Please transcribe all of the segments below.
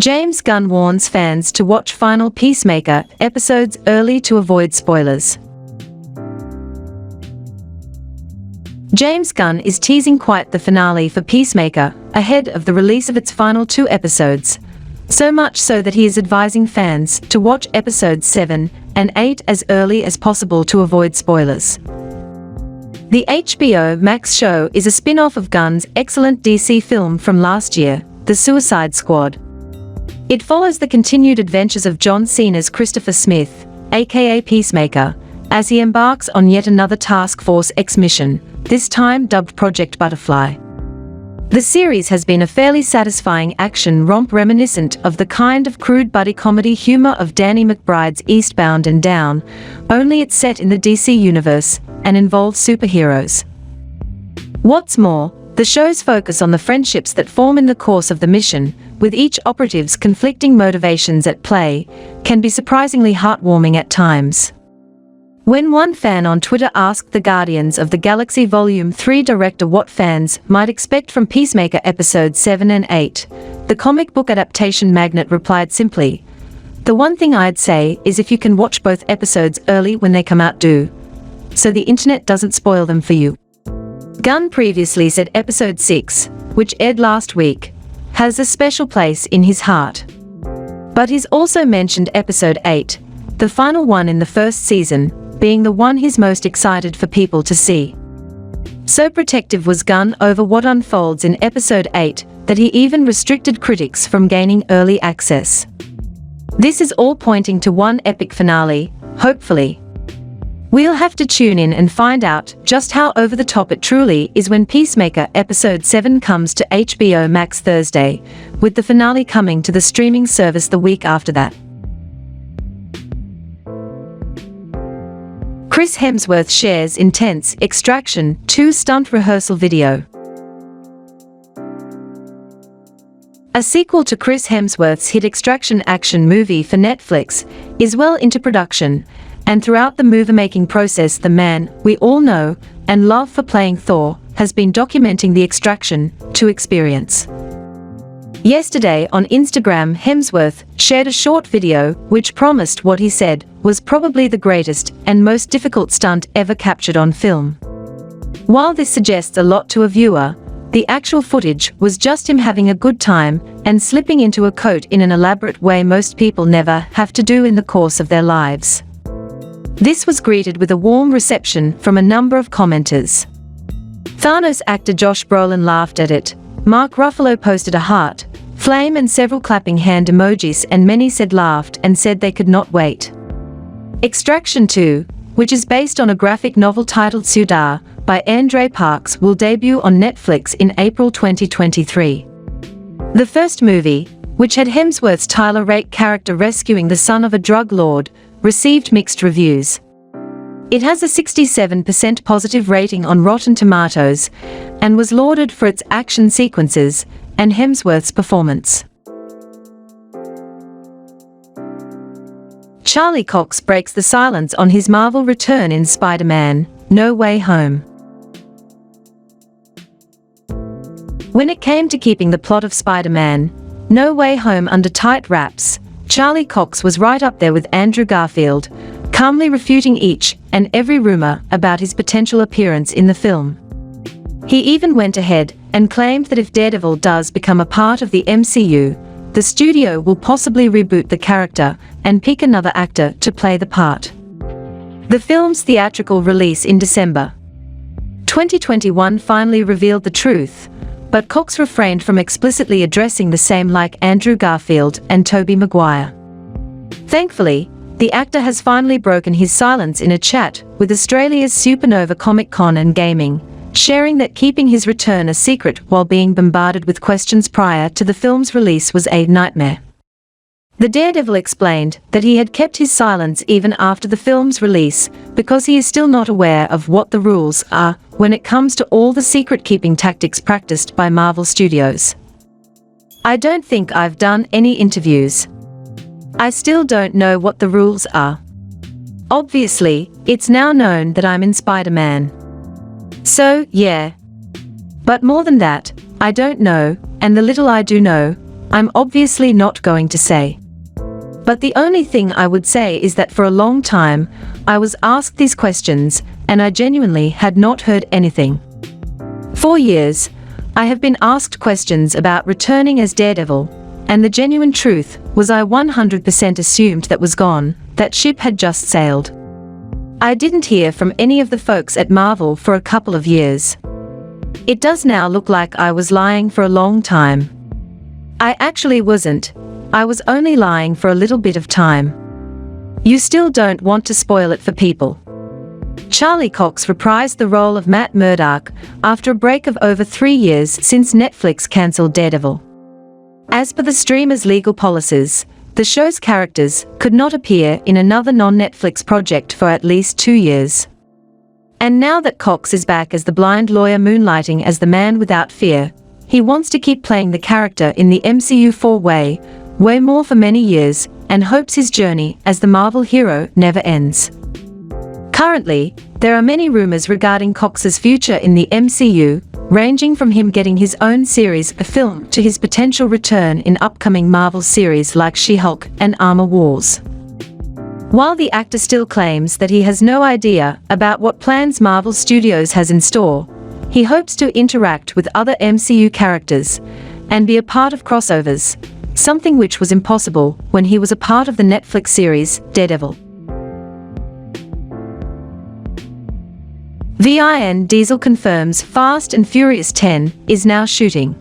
James Gunn warns fans to watch final Peacemaker episodes early to avoid spoilers. James Gunn is teasing quite the finale for Peacemaker ahead of the release of its final 2 episodes. So much so that he is advising fans to watch episodes 7 and 8 as early as possible to avoid spoilers. The HBO Max show is a spin-off of Gunn's excellent DC film from last year, The Suicide Squad. It follows the continued adventures of John Cena's Christopher Smith, aka Peacemaker, as he embarks on yet another Task Force X mission, this time dubbed Project Butterfly. The series has been a fairly satisfying action romp reminiscent of the kind of crude buddy comedy humor of Danny McBride's Eastbound and Down, only it's set in the DC universe and involves superheroes. What's more, the show's focus on the friendships that form in the course of the mission, with each operative's conflicting motivations at play, can be surprisingly heartwarming at times. When one fan on Twitter asked the Guardians of the Galaxy Volume 3 director what fans might expect from Peacemaker episodes 7 and 8, the comic book adaptation magnate replied simply, "The one thing I'd say is if you can watch both episodes early when they come out, do, so the internet doesn't spoil them for you." Gunn previously said episode 6, which aired last week, has a special place in his heart. But he's also mentioned episode 8, the final one in the first season, being the one he's most excited for people to see. So protective was Gunn over what unfolds in episode 8 that he even restricted critics from gaining early access. This is all pointing to one epic finale, hopefully. We'll have to tune in and find out just how over the top it truly is when Peacemaker episode 7 comes to HBO Max Thursday, with the finale coming to the streaming service the week after that. Chris Hemsworth shares intense Extraction 2 stunt rehearsal video. A sequel to Chris Hemsworth's hit Extraction action movie for Netflix is well into production, and throughout the movie-making process the man we all know and love for playing Thor has been documenting the Extraction 2 experience. Yesterday on Instagram, Hemsworth shared a short video which promised what he said was probably the greatest and most difficult stunt ever captured on film. While this suggests a lot to a viewer, the actual footage was just him having a good time and slipping into a coat in an elaborate way most people never have to do in the course of their lives. This was greeted with a warm reception from a number of commenters. Thanos actor Josh Brolin laughed at it, Mark Ruffalo posted a heart, flame and several clapping hand emojis, and many said laughed and said they could not wait. Extraction 2, which is based on a graphic novel titled Sudar by Andre Parks, will debut on Netflix in April 2023. The first movie, which had Hemsworth's Tyler Rake character rescuing the son of a drug lord, received mixed reviews. It has a 67% positive rating on Rotten Tomatoes and was lauded for its action sequences and Hemsworth's performance. Charlie Cox breaks the silence on his Marvel return in Spider-Man: No Way Home. When it came to keeping the plot of Spider-Man: No Way Home under tight wraps, Charlie Cox was right up there with Andrew Garfield, calmly refuting each and every rumor about his potential appearance in the film. He even went ahead and claimed that if Daredevil does become a part of the MCU, the studio will possibly reboot the character and pick another actor to play the part. The film's theatrical release in December 2021 finally revealed the truth, but Cox refrained from explicitly addressing the same like Andrew Garfield and Tobey Maguire. Thankfully, the actor has finally broken his silence in a chat with Australia's Supernova Comic-Con and Gaming, sharing that keeping his return a secret while being bombarded with questions prior to the film's release was a nightmare. The Daredevil explained that he had kept his silence even after the film's release because he is still not aware of what the rules are when it comes to all the secret-keeping tactics practiced by Marvel Studios. "I don't think I've done any interviews. I still don't know what the rules are. Obviously, it's now known that I'm in Spider-Man. So, yeah. But more than that, I don't know, and the little I do know, I'm obviously not going to say. But the only thing I would say is that for a long time, I was asked these questions, and I genuinely had not heard anything. For years, I have been asked questions about returning as Daredevil, and the genuine truth was I 100% assumed that was gone, that ship had just sailed. I didn't hear from any of the folks at Marvel for a couple of years. It does now look like I was lying for a long time. I actually wasn't. I was only lying for a little bit of time. You still don't want to spoil it for people. Charlie Cox reprised the role of Matt Murdock after a break of over 3 years since Netflix cancelled Daredevil. As per the streamer's legal policies, the show's characters could not appear in another non-Netflix project for at least 2 years. And now that Cox is back as the blind lawyer moonlighting as the man without fear, he wants to keep playing the character in the MCU for way more for many years, and hopes his journey as the Marvel hero never ends. Currently, there are many rumors regarding Cox's future in the MCU, ranging from him getting his own series or film to his potential return in upcoming Marvel series like She-Hulk and Armor Wars. While the actor still claims that he has no idea about what plans Marvel Studios has in store, he hopes to interact with other MCU characters and be a part of crossovers, something which was impossible when he was a part of the Netflix series Daredevil. Vin Diesel confirms Fast and Furious 10 is now shooting.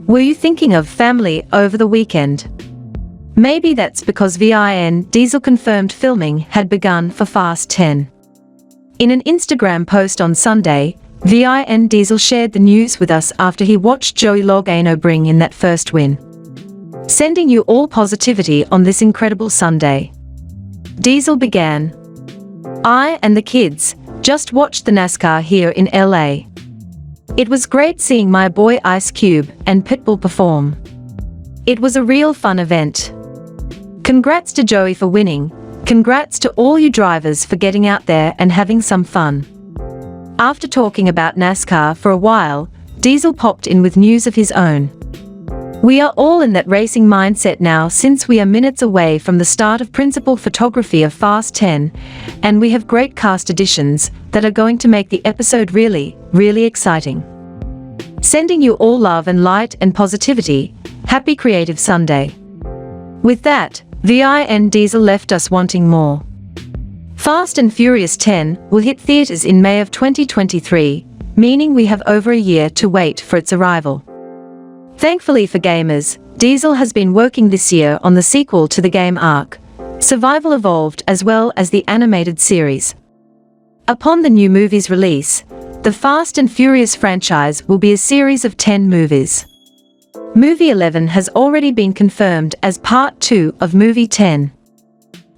Were you thinking of family over the weekend? Maybe that's because Vin Diesel confirmed filming had begun for Fast 10. In an Instagram post on Sunday, Vin Diesel shared the news with us after he watched Joey Logano bring in that first win. Sending you all positivity on this incredible Sunday. Diesel began. I and the kids just watched the NASCAR here in LA. It was great seeing my boy Ice Cube and Pitbull perform. It was a real fun event. Congrats to Joey for winning. Congrats to all you drivers for getting out there and having some fun. After talking about NASCAR for a while, Diesel popped in with news of his own. We are all in that racing mindset now since we are minutes away from the start of principal photography of Fast 10, and we have great cast additions that are going to make the episode really, really exciting. Sending you all love and light and positivity. Happy Creative Sunday. With that, Vin Diesel left us wanting more. Fast and Furious 10 will hit theaters in May of 2023, meaning we have over a year to wait for its arrival. Thankfully for gamers, Diesel has been working this year on the sequel to the game Ark, Survival Evolved, as well as the animated series. Upon the new movie's release, the Fast and Furious franchise will be a series of 10 movies. Movie 11 has already been confirmed as Part 2 of Movie 10.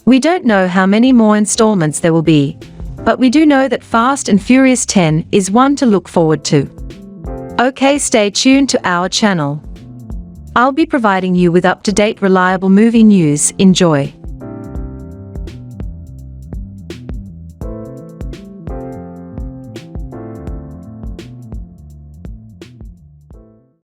We don't know how many more installments there will be, but we do know that Fast and Furious 10 is one to look forward to. Okay, stay tuned to our channel. I'll be providing you with up-to-date reliable movie news. Enjoy.